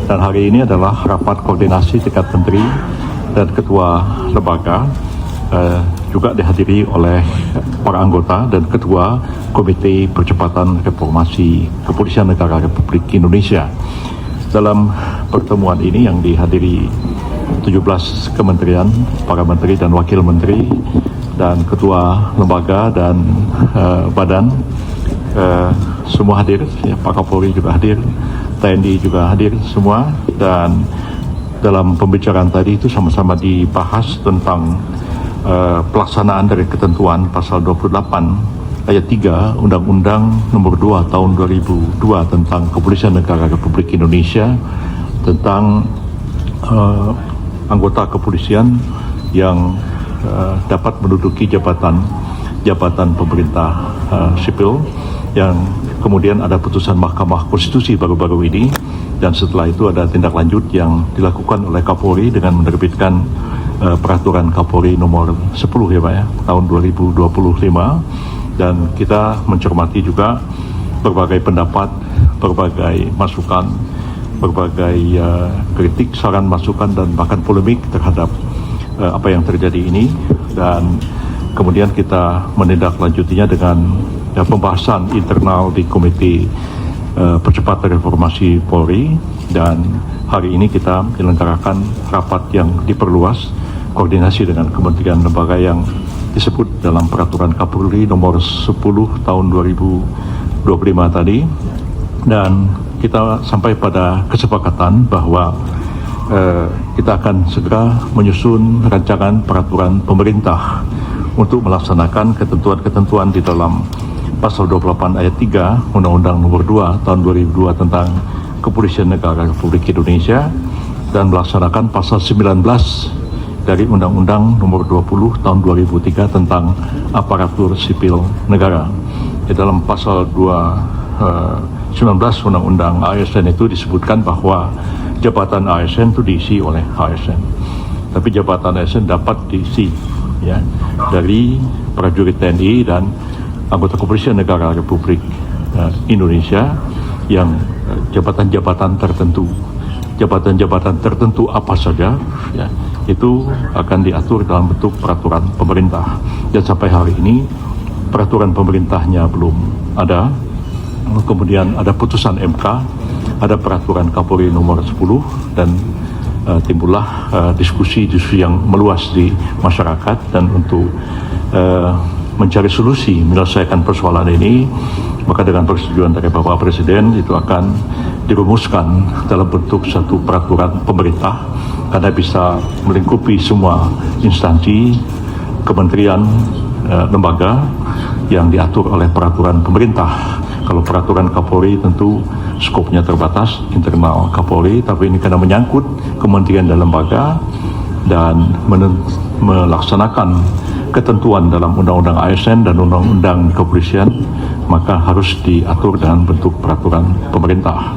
Dan hari ini adalah rapat koordinasi tingkat menteri dan ketua lembaga, juga dihadiri oleh para anggota dan ketua Komite Percepatan Reformasi Kepolisian Negara Republik Indonesia. Dalam pertemuan ini yang dihadiri 17 kementerian, para menteri dan wakil menteri, dan ketua lembaga dan badan, semua hadir, ya, Pak Kapolri juga hadir, TNI juga hadir semua, dan dalam pembicaraan tadi itu sama-sama dibahas tentang pelaksanaan dari ketentuan pasal 28 ayat 3 Undang-Undang Nomor 2 Tahun 2002 tentang Kepolisian Negara Republik Indonesia tentang anggota kepolisian yang dapat menduduki jabatan pemerintah sipil, yang kemudian ada putusan Mahkamah Konstitusi baru-baru ini, dan setelah itu ada tindak lanjut yang dilakukan oleh Kapolri dengan menerbitkan peraturan Kapolri nomor 10 ya Pak ya, tahun 2025, dan kita mencermati juga berbagai pendapat, berbagai masukan, berbagai kritik, saran, masukan, dan bahkan polemik terhadap apa yang terjadi ini, dan kemudian kita menindaklanjutinya dengan pembahasan internal di Komite Percepatan Reformasi Polri, dan hari ini kita menyelenggarakan rapat yang diperluas koordinasi dengan kementerian lembaga yang disebut dalam peraturan Kapolri nomor 10 tahun 2025 tadi, dan kita sampai pada kesepakatan bahwa kita akan segera menyusun rancangan peraturan pemerintah untuk melaksanakan ketentuan-ketentuan di dalam pasal 28 ayat 3 Undang-Undang Nomor 2 Tahun 2002 tentang Kepolisian Negara Republik Indonesia, dan melaksanakan pasal 19 dari Undang-Undang Nomor 20 Tahun 2003 tentang Aparatur Sipil Negara. Di dalam pasal 19 Undang-Undang ASN itu disebutkan bahwa jabatan ASN itu diisi oleh ASN, tapi jabatan ASN dapat diisi ya dari prajurit TNI dan anggota Kepolisian Negara Republik Indonesia yang jabatan-jabatan tertentu apa saja ya, itu akan diatur dalam bentuk peraturan pemerintah, dan sampai hari ini peraturan pemerintahnya belum ada. Kemudian ada putusan MK, ada peraturan Kapolri nomor 10, dan timbullah diskusi yang meluas di masyarakat, dan untuk mencari solusi menyelesaikan persoalan ini, maka dengan persetujuan dari Bapak Presiden itu akan dirumuskan dalam bentuk satu peraturan pemerintah, karena bisa melingkupi semua instansi, kementerian, lembaga yang diatur oleh peraturan pemerintah. Kalau peraturan Kapolri tentu skopnya terbatas, internal Kapolri, tapi ini karena menyangkut kementerian dan lembaga dan melaksanakan ketentuan dalam Undang-Undang ASN dan Undang-Undang Kepolisian, maka harus diatur dalam bentuk peraturan pemerintah.